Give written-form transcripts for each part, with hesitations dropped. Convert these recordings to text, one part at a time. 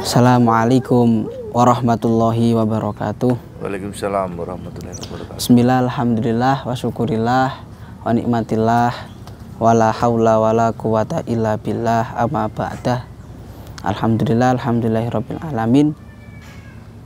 Assalamualaikum warahmatullahi wabarakatuh. Waalaikumsalam warahmatullahi wabarakatuh. Bismillah, alhamdulillah, wa syukurillah, wa nikmatillah, wa la hawla wa la quwata illa billah, amma ba'dah. Alhamdulillah, alhamdulillahirabbil alamin.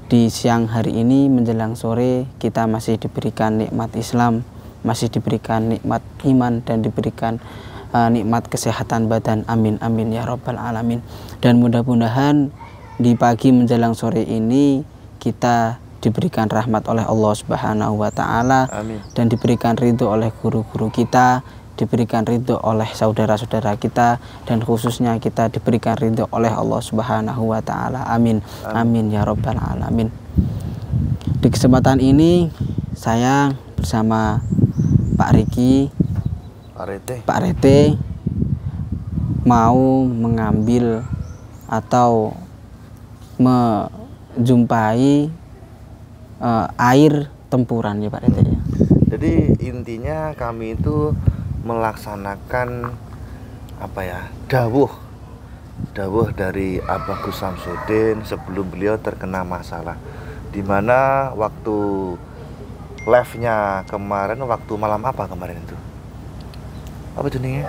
Di siang hari ini menjelang sore kita masih diberikan nikmat Islam, masih diberikan nikmat iman, dan diberikan nikmat kesehatan badan. Amin amin ya rabbal alamin. Dan mudah-mudahan di pagi menjelang sore ini kita diberikan rahmat oleh Allah Subhanahu wa taala, dan diberikan ridho oleh guru-guru kita, diberikan ridho oleh saudara-saudara kita, dan khususnya kita diberikan ridho oleh Allah Subhanahu wa taala. Amin amin ya rabbal alamin. Di kesempatan ini saya bersama Pak Riki, Pak Rete mau mengambil atau menjumpai air tempuran ya Pak Rete ya. Jadi intinya kami itu melaksanakan dawuh dari Abah Gus Samsudin sebelum beliau terkena masalah, dimana waktu live-nya kemarin, waktu malam apa kemarin itu? Apa jenenge?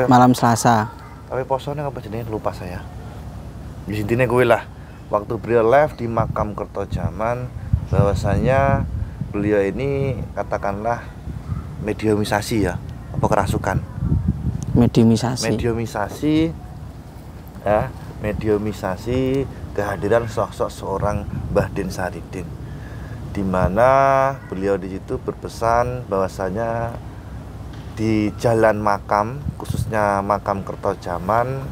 Malam Selasa. Tapi posone apa jenenge lupa saya. Di intinya gue lah, waktu beliau live di makam Kertojaman, bahwasanya beliau ini katakanlah mediumisasi ya, apa kerasukan? Mediumisasi ya, mediumisasi kehadiran sosok seorang Mbah Den Saridin, di mana beliau di situ berpesan bahwasanya di jalan makam, khususnya makam Kertojaman,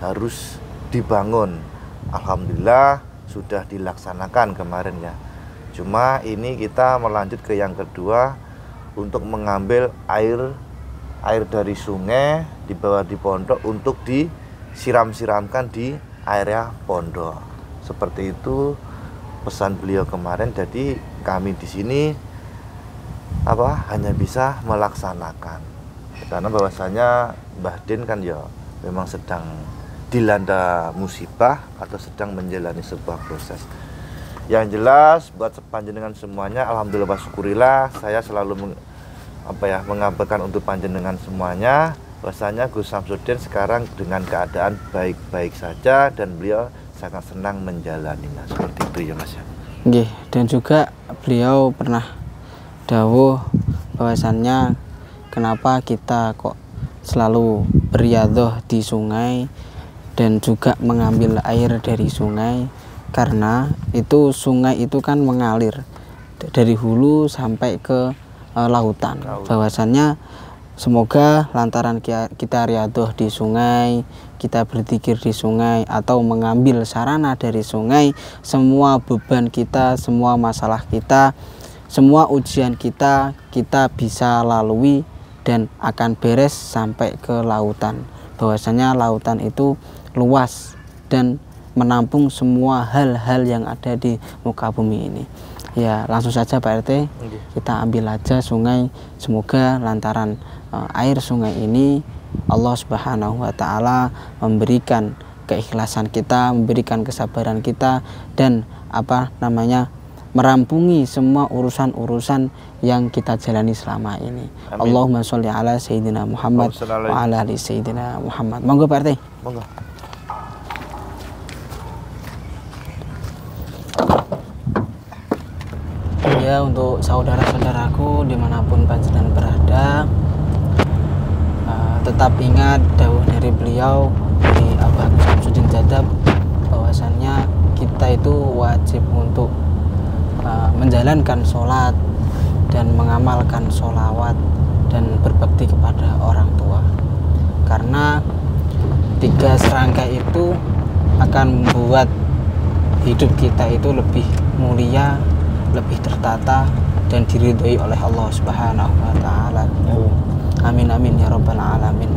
harus dibangun. Alhamdulillah sudah dilaksanakan kemarin ya. Cuma ini kita melanjut ke yang kedua untuk mengambil air dari sungai di bawah di pondok untuk disiram-siramkan di area pondok. Seperti itu pesan beliau kemarin. Jadi kami di sini hanya bisa melaksanakan, karena bahwasanya Mbah Den kan ya memang sedang dilanda musibah atau sedang menjalani sebuah proses. Yang jelas buat panjenengan semuanya, alhamdulillah wa syukurillah, saya selalu mengabarkan untuk panjenengan semuanya bahwasanya Gus Samsudin sekarang dengan keadaan baik-baik saja dan beliau sangat senang menjalaninya. Seperti itu ya Mas ya. Nggih, dan juga beliau pernah dawuh bahwasannya kenapa kita kok selalu beriadoh di sungai dan juga mengambil air dari sungai, karena itu sungai itu kan mengalir dari hulu sampai ke lautan. Bahwasannya semoga lantaran kita riadoh di sungai, kita berzikir di sungai, atau mengambil sarana dari sungai, semua beban kita, semua masalah kita, semua ujian kita bisa lalui dan akan beres sampai ke lautan. Bahwasanya lautan itu luas dan menampung semua hal-hal yang ada di muka bumi ini. Ya, langsung saja Pak RT, kita ambil aja sungai. Semoga lantaran air sungai ini Allah Subhanahu wa taala memberikan keikhlasan kita, memberikan kesabaran kita, dan merampungi semua urusan-urusan yang kita jalani selama ini. Amin. Allahumma sholli ala sayyidina Muhammad wa ala ali sayyidina Muhammad. Monggo Pak RT. Monggo. Ya, untuk saudara-saudaraku dimanapun panjenengan berada, tetap ingat dawuh dari beliau, dari Abah Gus Samsudin Jadab, bahwasannya kita itu wajib untuk menjalankan sholat dan mengamalkan sholawat dan berbakti kepada orang tua, karena 3 serangkai itu akan membuat hidup kita itu lebih mulia, lebih tertata, dan diridhoi oleh Allah Subhanahu wa taala. Amin amin ya rabbal alamin.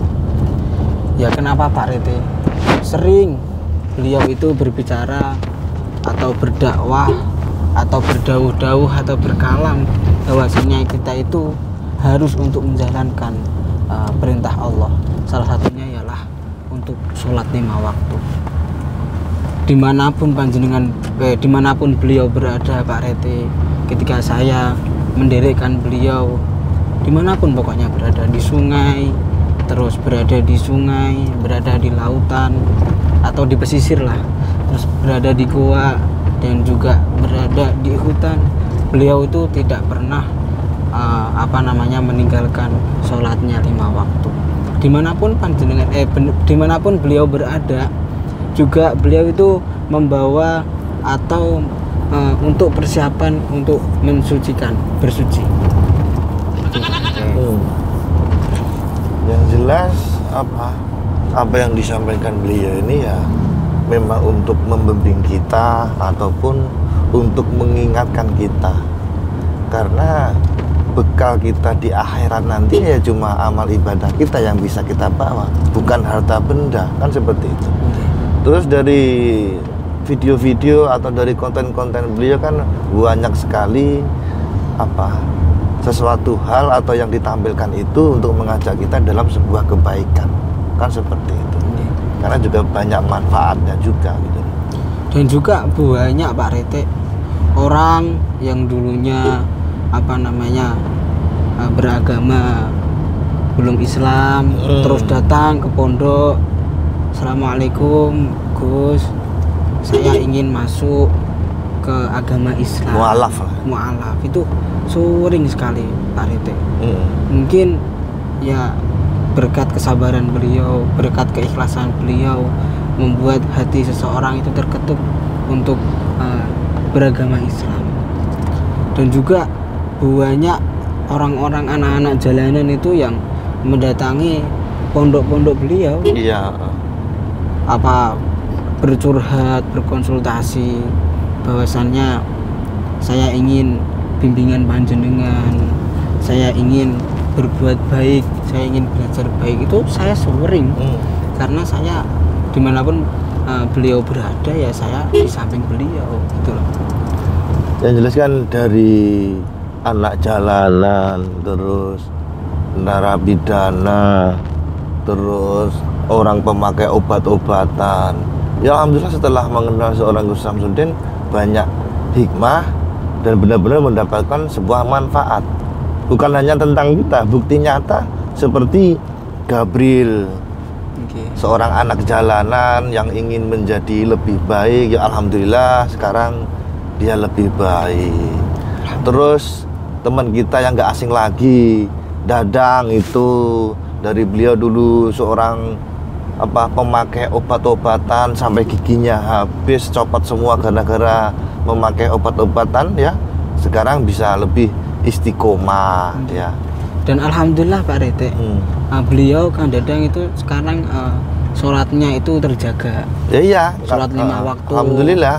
Ya, kenapa Pak Rete sering beliau itu berbicara atau berdakwah atau berdawuh-dawuh atau berkalam bahwasanya kita itu harus untuk menjalankan perintah Allah. Salah satunya ialah untuk sholat 5 waktu. dimanapun beliau berada Pak Rete, ketika saya mendirikan beliau dimanapun pokoknya berada, di sungai, terus berada di sungai, berada di lautan atau di pesisir lah, terus berada di goa dan juga berada di hutan, beliau itu tidak pernah meninggalkan sholatnya 5 waktu. Dimanapun beliau berada, juga beliau itu membawa atau untuk persiapan untuk bersuci. Yang jelas apa yang disampaikan beliau ini ya memang untuk membimbing kita ataupun untuk mengingatkan kita, karena bekal kita di akhirat nanti ya cuma amal ibadah kita yang bisa kita bawa, bukan harta benda, kan seperti itu. Terus dari video-video atau dari konten-konten beliau kan banyak sekali sesuatu hal atau yang ditampilkan itu untuk mengajak kita dalam sebuah kebaikan, kan seperti itu. Karena juga banyak manfaatnya juga gitu. Dan juga banyak Pak Rete orang yang dulunya beragama belum Islam, terus datang ke pondok, Assalamualaikum Gus, saya ingin masuk ke agama Islam. Mu'alaf itu sering sekali Pak Rete. Mungkin ya berkat kesabaran beliau, berkat keikhlasan beliau membuat hati seseorang itu terketuk untuk beragama Islam. Dan juga banyak orang-orang anak-anak jalanan itu yang mendatangi pondok-pondok beliau. Iya. Bercurhat, berkonsultasi bahwasannya saya ingin bimbingan panjenengan, saya ingin berbuat baik, saya ingin belajar baik. Itu saya sering karena saya dimanapun beliau berada ya saya di samping beliau gitu loh. Yang jelas kan dari anak jalanan, terus narapidana, terus orang pemakai obat-obatan. Ya alhamdulillah setelah mengenal seorang Gus Samsudin banyak hikmah dan benar-benar mendapatkan sebuah manfaat. Bukan hanya tentang kita, bukti nyata seperti Gabriel, seorang anak jalanan yang ingin menjadi lebih baik. Ya alhamdulillah sekarang dia lebih baik. Terus teman kita yang gak asing lagi, Dadang, itu dari beliau dulu seorang pemakai obat-obatan sampai giginya habis, copot semua gara-gara memakai obat-obatan, ya sekarang bisa lebih istiqomah ya. Dan alhamdulillah Pak Rete, beliau Kang Dadang itu sekarang sholatnya itu terjaga. Ya iya, sholat 5 waktu. Alhamdulillah.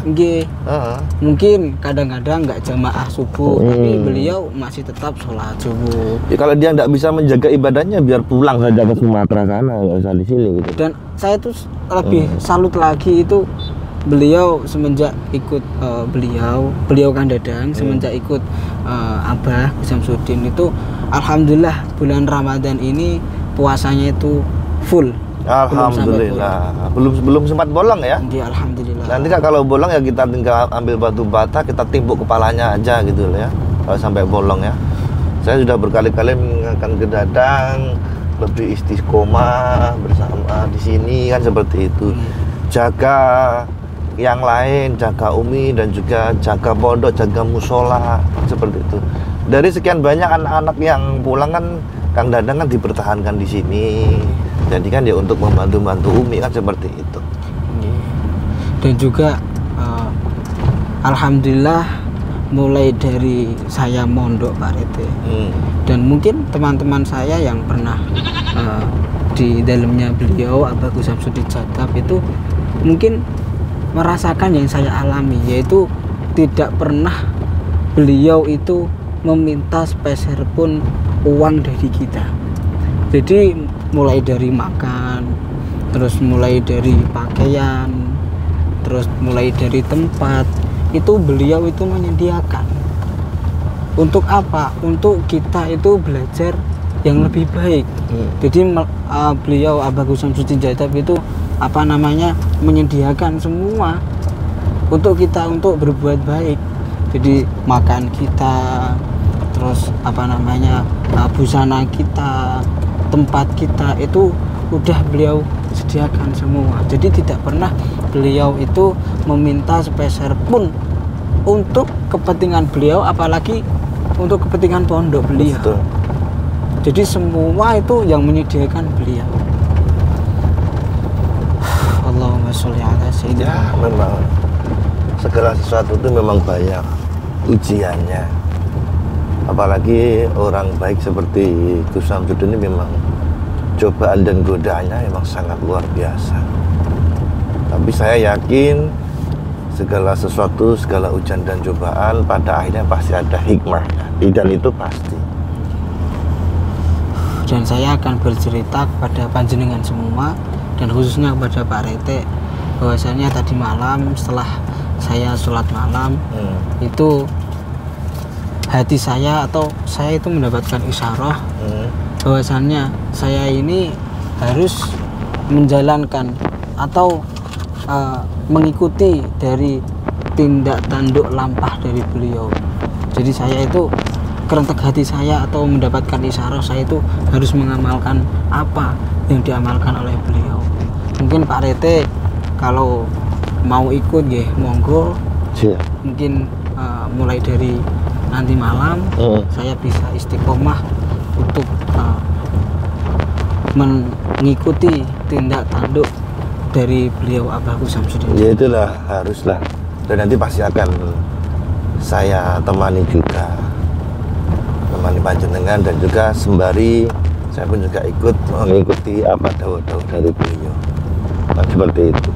Mungkin kadang-kadang nggak jamaah subuh, tapi beliau masih tetap sholat subuh. Ya, kalau dia nggak bisa menjaga ibadahnya, biar pulang saja ke Sumatera sana, nggak usah di sini gitu. Dan saya tuh lebih salut lagi itu beliau semenjak ikut beliau Kang Dadang semenjak ikut Abah Gus Samsudin itu, alhamdulillah bulan Ramadan ini puasanya itu full. Alhamdulillah, belum sempat bolong ya? Iya, alhamdulillah. Nanti kalau bolong ya kita tinggal ambil batu bata, kita timbuk kepalanya aja gitu ya. Kalau sampai bolong ya. Saya sudah berkali-kali mengingatkan ke Dadang lebih istiqomah bersama di sini kan seperti itu. Jaga yang lain, jaga Umi dan juga jaga pondok, jaga musola seperti itu. Dari sekian banyak anak-anak yang pulang kan Kang Dadang kan dipertahankan di sini. Jadi kan ya untuk membantu Umi kan seperti itu. Dan juga alhamdulillah mulai dari saya mondok Pak Rete, dan mungkin teman-teman saya yang pernah di dalamnya beliau Abah Gus Samsudin Jatap itu mungkin merasakan yang saya alami, yaitu tidak pernah beliau itu meminta sepeser pun uang dari kita. Jadi mulai dari makan, terus mulai dari pakaian, terus mulai dari tempat, itu beliau itu menyediakan. Untuk apa? Untuk kita itu belajar yang lebih baik. Jadi beliau Abah Gus Samsudin Jatap itu menyediakan semua untuk kita untuk berbuat baik. Jadi makan kita, terus busana kita, tempat kita itu udah beliau sediakan semua. Jadi tidak pernah beliau itu meminta sepeser pun untuk kepentingan beliau, apalagi untuk kepentingan pondok beliau. Betul. Jadi semua itu yang menyediakan beliau. Allahumma sholli ala sayyidina. Ya, memang segala sesuatu itu memang banyak ujiannya. Apalagi orang baik seperti Gus Samsudin ini memang cobaan dan godaannya memang sangat luar biasa. Tapi saya yakin segala sesuatu, segala ujian dan cobaan pada akhirnya pasti ada hikmahnya. Dan itu pasti. Dan saya akan bercerita kepada panjenengan semua, dan khususnya kepada Pak Rete, bahwasanya tadi malam setelah saya sholat malam itu hati saya itu mendapatkan isyarah bahwasannya saya ini harus menjalankan atau mengikuti dari tindak tanduk lampah dari beliau. Jadi saya itu kerentek hati saya atau mendapatkan isyarah saya itu harus mengamalkan apa yang diamalkan oleh beliau. Mungkin Pak Rete kalau mau ikut ya monggo. Mungkin mulai dari nanti malam saya bisa istiqomah untuk mengikuti tindak tanduk dari beliau Abah Gus Samsudin. Ya itulah, haruslah. Dan nanti pasti akan saya temani juga, temani panjenengan, dan juga sembari saya pun juga ikut mengikuti apa dawuh-dawuh dari beliau. Nah, seperti itu.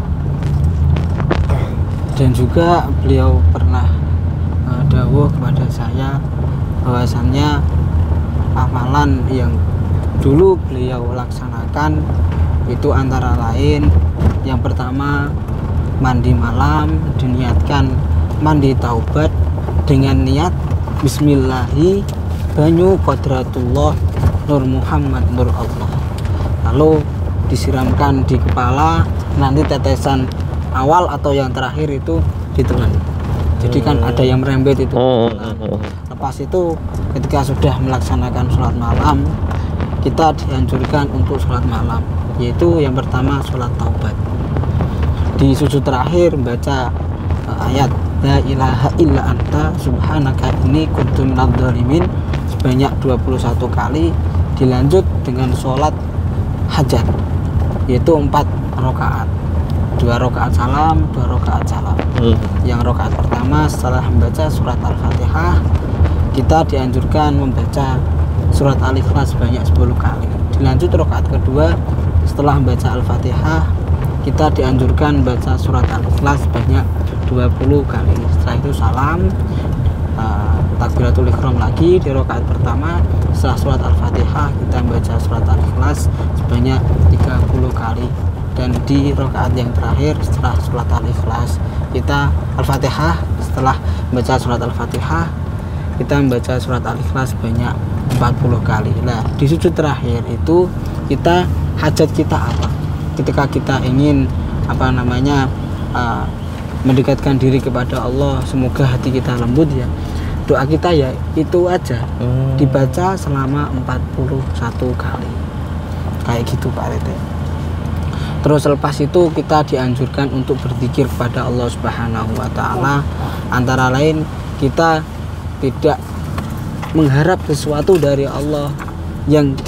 Dan juga beliau pernah dawuh kepada saya bahwasannya amalan yang dulu beliau laksanakan itu antara lain yang pertama mandi malam, diniatkan mandi taubat dengan niat bismillahi banyu qadratullah nur Muhammad nur Allah, lalu disiramkan di kepala, nanti tetesan awal atau yang terakhir itu ditelan. Jadi kan ada yang merembet itu. Lepas itu ketika sudah melaksanakan sholat malam, kita dianjurkan untuk sholat malam, yaitu yang pertama sholat taubat. Di sujud terakhir baca ayat la ilaha illa anta subhanaka inni kuntu minadz dzalimin sebanyak 21 kali, dilanjut dengan sholat hajat, yaitu 4 rakaat. 2 rakaat salam, 2 rakaat salam. Yang rakaat pertama setelah membaca surat Al-Fatihah, kita dianjurkan membaca surat Al-Ikhlas sebanyak 10 kali. Dilanjut rakaat kedua setelah membaca Al-Fatihah, kita dianjurkan baca surat Al-Ikhlas sebanyak 20 kali. Setelah itu salam, takbiratul ihram lagi di rakaat pertama. Setelah surat Al-Fatihah kita membaca surat Al-Ikhlas sebanyak 30 kali. Dan di rakaat yang terakhir setelah surat Al-Ikhlas kita Al-Fatihah, setelah membaca surat Al-Fatihah kita membaca surat Al-Ikhlas sebanyak 40 kali. Nah, di sujud terakhir itu kita hajat kita apa? Ketika kita ingin mendekatkan diri kepada Allah, semoga hati kita lembut ya. Doa kita ya itu aja, dibaca selama 41 kali. Kayak gitu Pak Rete. Terus lepas itu kita dianjurkan untuk berzikir kepada Allah Subhanahu wa taala, antara lain kita tidak mengharap sesuatu dari Allah, yang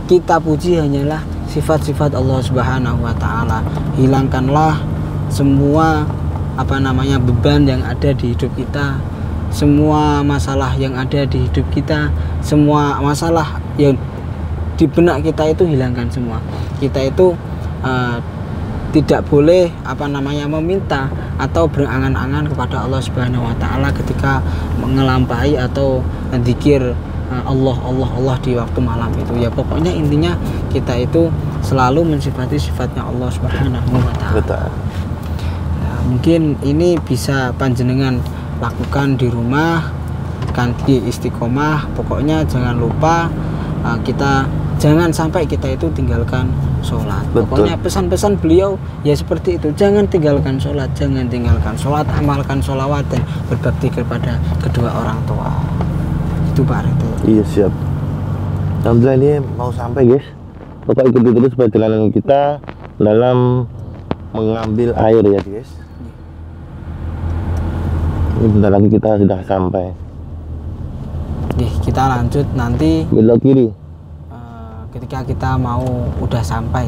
kita puji hanyalah sifat-sifat Allah Subhanahu wa taala. Hilangkanlah semua beban yang ada di hidup kita, semua masalah yang ada di hidup kita, semua masalah yang di benak kita itu hilangkan semua. Kita itu tidak boleh meminta atau berangan-angan kepada Allah Subhanahu wa taala ketika mengelampaui atau zikir Allah di waktu malam itu. Ya pokoknya intinya kita itu selalu mensifati sifatnya Allah Subhanahu wa taala. Nah, mungkin ini bisa panjenengan lakukan di rumah, kanthi istiqomah. Pokoknya jangan lupa kita jangan sampai kita itu tinggalkan sholat. Betul. Pokoknya pesan-pesan beliau ya seperti itu, jangan tinggalkan sholat, jangan tinggalkan sholat, amalkan sholawat dan berbakti kepada kedua orang tua. Itu Pak Reto. Iya, siap. Alhamdulillah ini mau sampai guys. Bapak ikuti terus perjalanan kita dalam mengambil air ya guys. Ini bentar lagi kita sudah sampai. Kita lanjut nanti Belok kiri. ketika kita mau udah sampai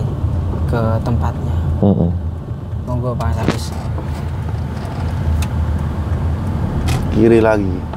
ke tempatnya. Monggo Pak Saris. Kiri lagi.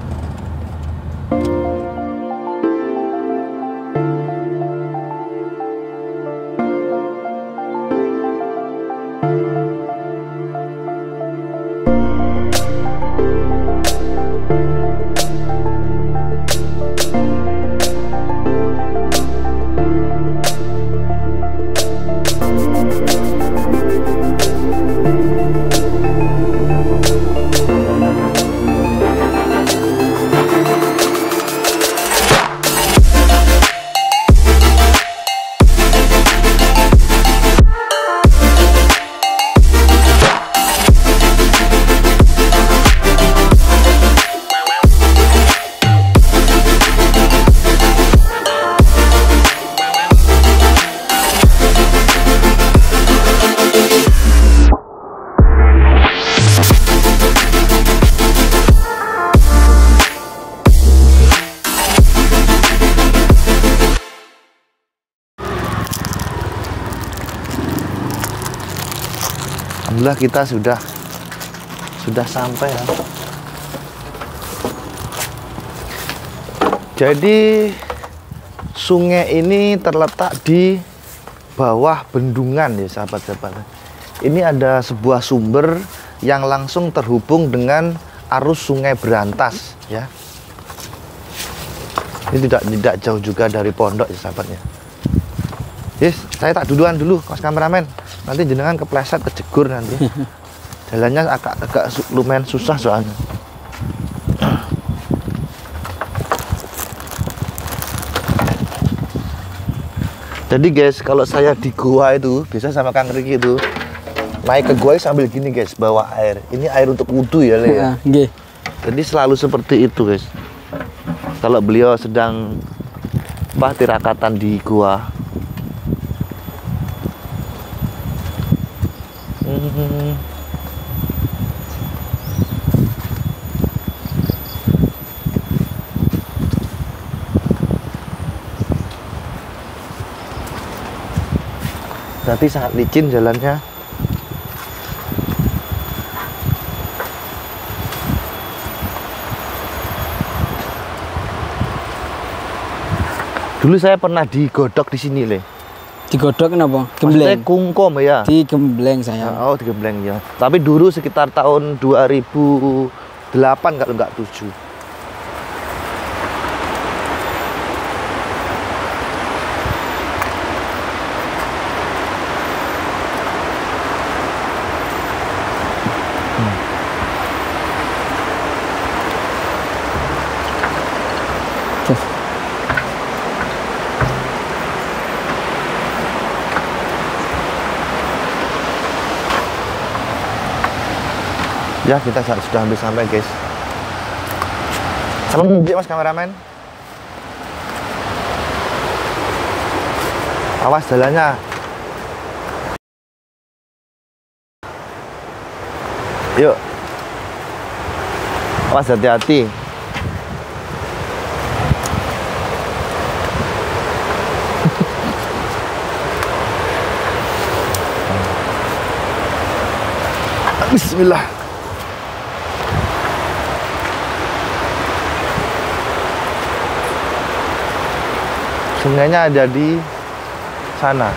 Alhamdulillah kita sudah sampai ya. Jadi sungai ini terletak di bawah bendungan ya sahabat-sahabat. Ini ada sebuah sumber yang langsung terhubung dengan arus Sungai Berantas ya. Ini tidak jauh juga dari pondok ya sahabatnya. Yes, saya tak duluan dulu Mas kameramen. Nanti jenengan kepleset kejegur nanti. Jalannya agak lumayan susah soalnya. Jadi guys, kalau saya di gua itu biasa sama Kang Riki itu naik ke gua sambil gini guys, bawa air. Ini air untuk wudhu ya, Le ya. Jadi selalu seperti itu guys. Kalau beliau sedang tirakatan di gua. Berarti sangat licin jalannya. Dulu saya pernah digodok di sini, Le. Digodok kenapa? Maksudnya kungkum ya? Digembleng saya. Oh, digembleng ya. Tapi dulu sekitar tahun 2008 kalau nggak 7. Ya, kita sudah hampir sampai, guys. Salam Mas kameramen. Awas jalannya. Yuk. Awas hati-hati. Bismillah. Sungainya ada di sana.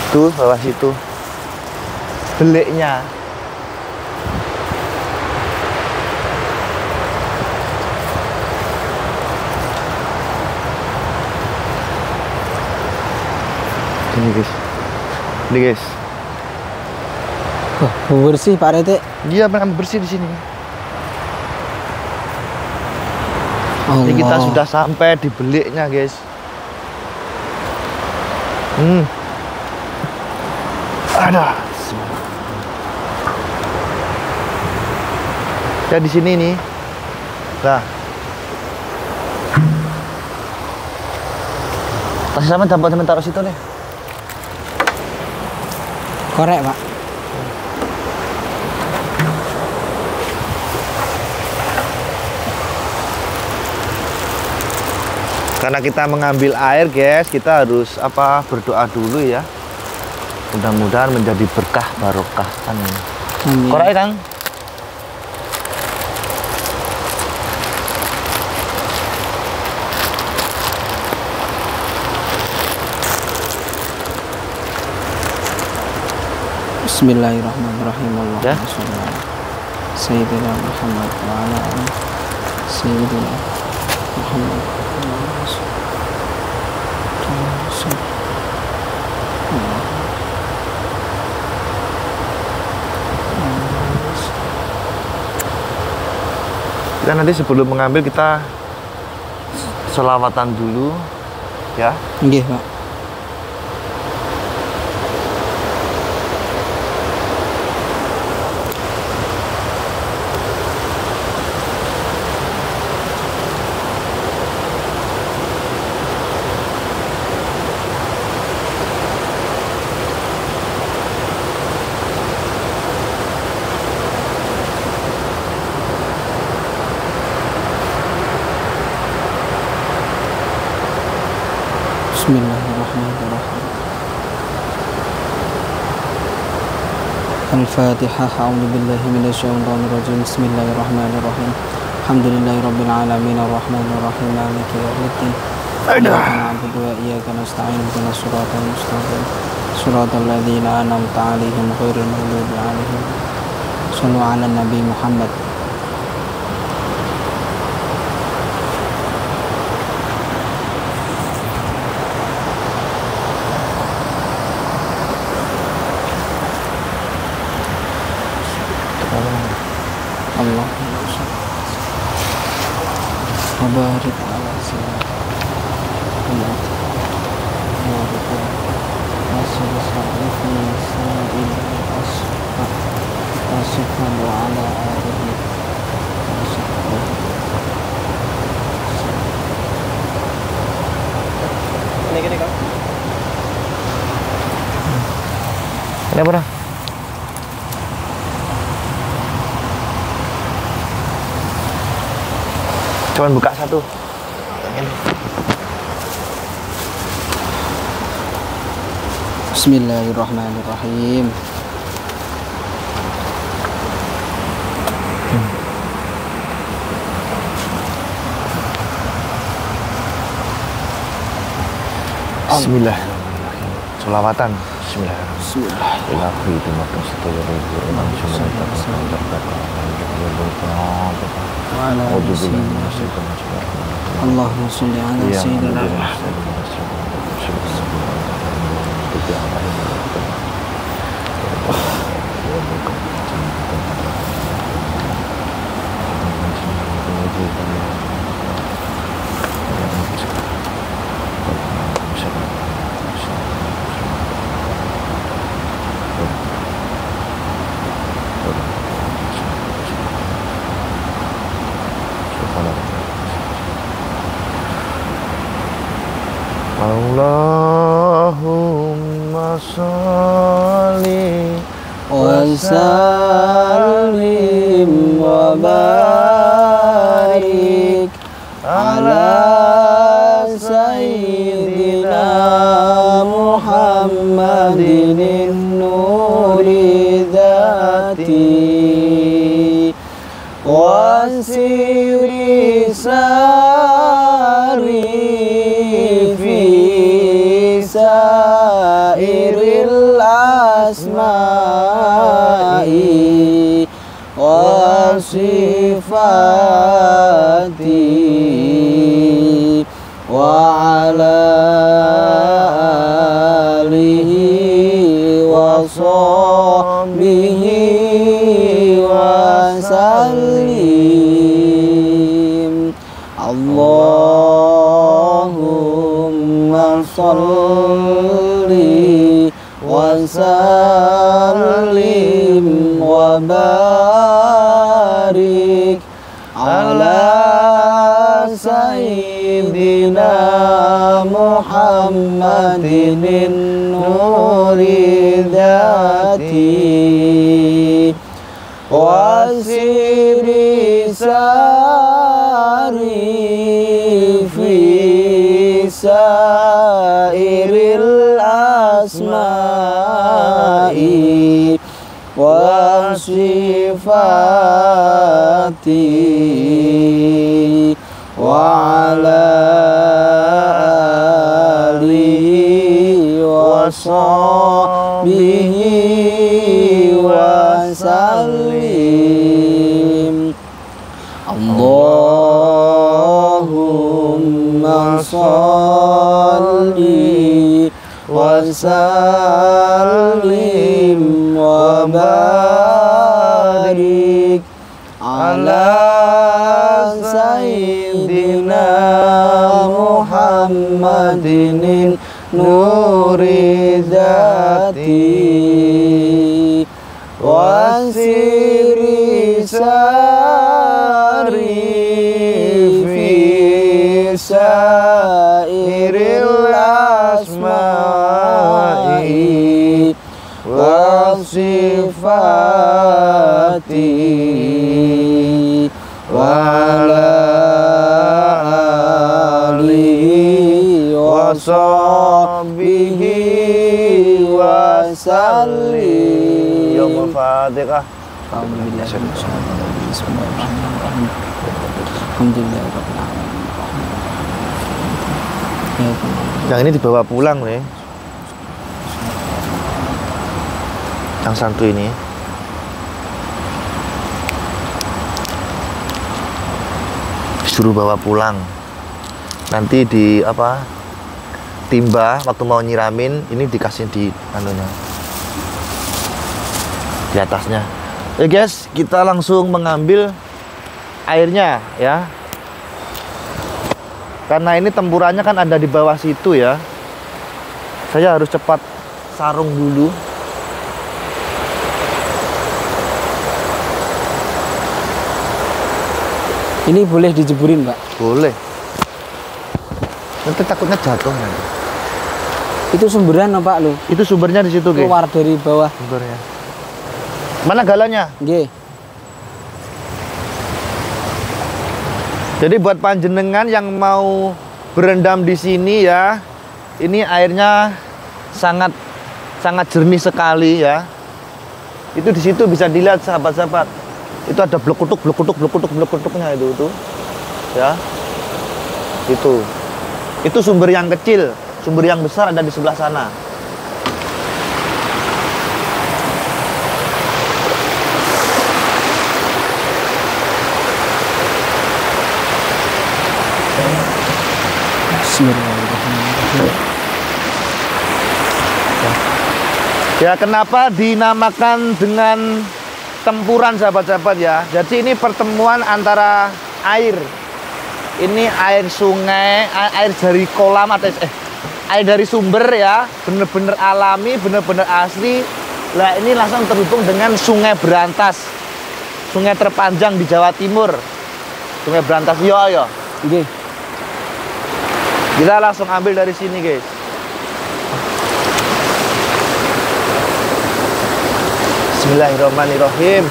Tuh, bawah situ. Beliknya. Ini guys. Ini guys. Wah, bersih Pak Rete. Dia memang bersih di sini. Allah. Ini kita sudah sampai di beliknya, guys. Ada. Ya di sini nih. Nah. Kasih sama dapat taruh situ nih. Korek, Pak. Karena kita mengambil air, guys, kita harus berdoa dulu ya. Mudah-mudahan menjadi berkah barokah kan. Korek, Kang. Bismillahirrahmanirrahim. Ya. Sayyidina Muhammad wa ala alihi Sayyidina Muhammad. Kita nanti sebelum mengambil kita selawatan dulu ya. Nggih, Pak. Bismillahirrahmanirrahim. Al-Fatihah. A'udzu billahi minasyaitonir rajim. Bismillahirrahmanirrahim. Alhamdulillahirabbil alamin arrahmanir rahim maliki yaumiddin. Iyyaka na'budu wa iyyaka nasta'in ihdinas siratal mustaqim. Siratal ladzina an'amta 'alaihim ghairil maghdubi 'alaihim. Shallu 'alan nabi Muhammad. Allahumma shalli wa barik ala sayyidina Ini apa dah? Cuman buka satu. Bismillahirrahmanirrahim. Bismillahirrahmanirrahim. Sholawatan. Allahumma sholli ala sayyidina Allahumma sholli wa sallim wa barik ala sayyidina Muhammadin nuri dhati wa siri sari sairil asma'i wa sifati wa ala alihi wa sahbihi Allahumma sholli wa sallim wa barik ala sayyidina Muhammadin nuri dzati wa sirri sari fi sairil asma'i wa sifati wa ala alihi wa sahbihi wa sallim. Allahumma sholli wa sallim wa barik ala sayyidina Muhammadin nuri dzati wa sirri sari fi sairil asma'i wa sifati wa ala alihi wa sahbihi wa sallim. Yom Fatihah. Alhamdulillah. Bismillahirrahmanirrahim. Alhamdulillahirrahmanirrahim. Yang ini dibawa pulang nih. Yang satu ini. Disuruh bawa pulang. Nanti di apa? Timba waktu mau nyiramin ini dikasih di anunya. Di atasnya. Ya guys, kita langsung mengambil airnya ya. Karena ini tempurannya kan ada di bawah situ ya. Saya harus cepat sarung dulu. Ini boleh dijeburin, Pak? Boleh. Nanti takutnya jatuh nanti. Itu sumberan apa, Pak, lo? Itu sumbernya di situ, Ge. Keluar dari bawah. Sumbernya. Mana galanya? Nggih. Jadi buat panjenengan yang mau berendam di sini ya, ini airnya sangat jernih sekali ya. Itu di situ bisa dilihat sahabat-sahabat. Itu ada blok-kutuknya itu ya. Itu sumber yang kecil, sumber yang besar ada di sebelah sana. Ya, kenapa dinamakan dengan tempuran sahabat-sahabat ya? Jadi ini pertemuan antara air. Ini air sungai, air dari kolam atau air dari sumber ya, bener-bener alami, bener-bener asli. Lah ini langsung terhubung dengan Sungai Berantas, sungai terpanjang di Jawa Timur. Sungai Berantas, yo. Oke. Kita langsung ambil dari sini, guys. Bismillahirrahmanirrahim.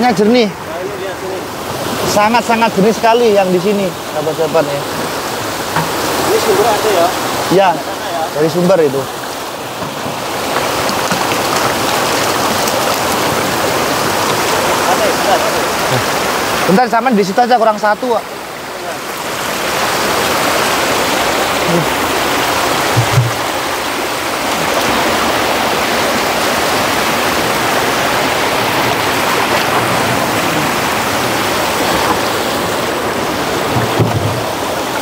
airnya jernih. Sangat-sangat jernih sekali yang di sini, sahabat-sahabat ya. Ini sumber ada ya? Ya, dari sumber itu. Bentar, sama di situ aja kurang satu. Kok.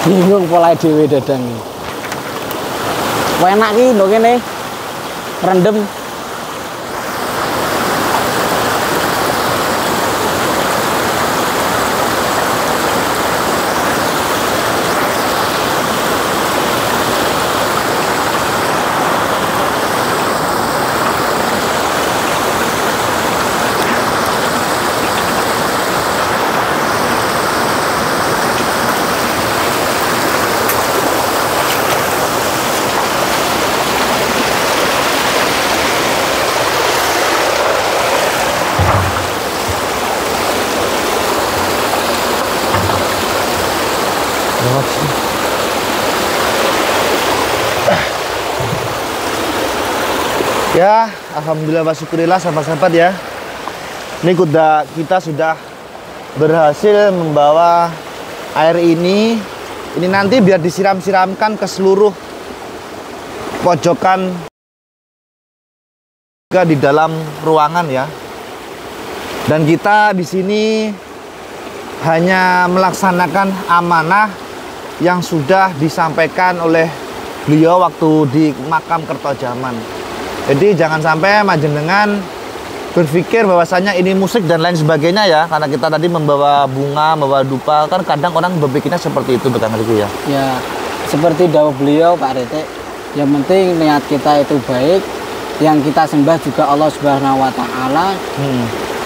Bingung pola dhewe dadang. Enak ki lho kene. Rendem. Ya, alhamdulillah wa syukurillah sahabat-sahabat ya. Ini kuda kita sudah berhasil membawa air ini. Ini nanti biar disiram-siramkan ke seluruh pojokan juga di dalam ruangan ya. Dan kita di sini hanya melaksanakan amanah yang sudah disampaikan oleh beliau waktu di makam Kertojaman. Jadi jangan sampai majenengan berpikir bahwasanya ini musik dan lain sebagainya ya, karena kita tadi membawa bunga, membawa dupa, kan kadang orang berpikirnya seperti itu, Kang Riki ya. Ya, seperti dawuh beliau Pak Rete, yang penting niat kita itu baik, yang kita sembah juga Allah Subhanahu wa taala.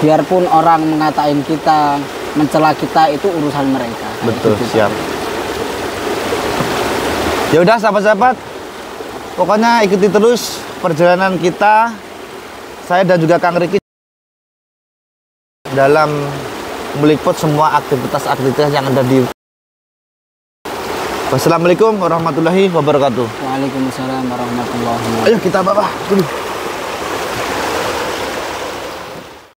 Biarpun orang mengatain kita, mencela kita, itu urusan mereka. Betul, siap. Ya udah sahabat-sahabat, pokoknya ikuti terus perjalanan kita, saya dan juga Kang Riki dalam meliput semua aktivitas-aktivitas yang ada di. Wassalamualaikum warahmatullahi wabarakatuh. Waalaikumsalam warahmatullahi wabarakatuh. Ayo kita bawa dulu.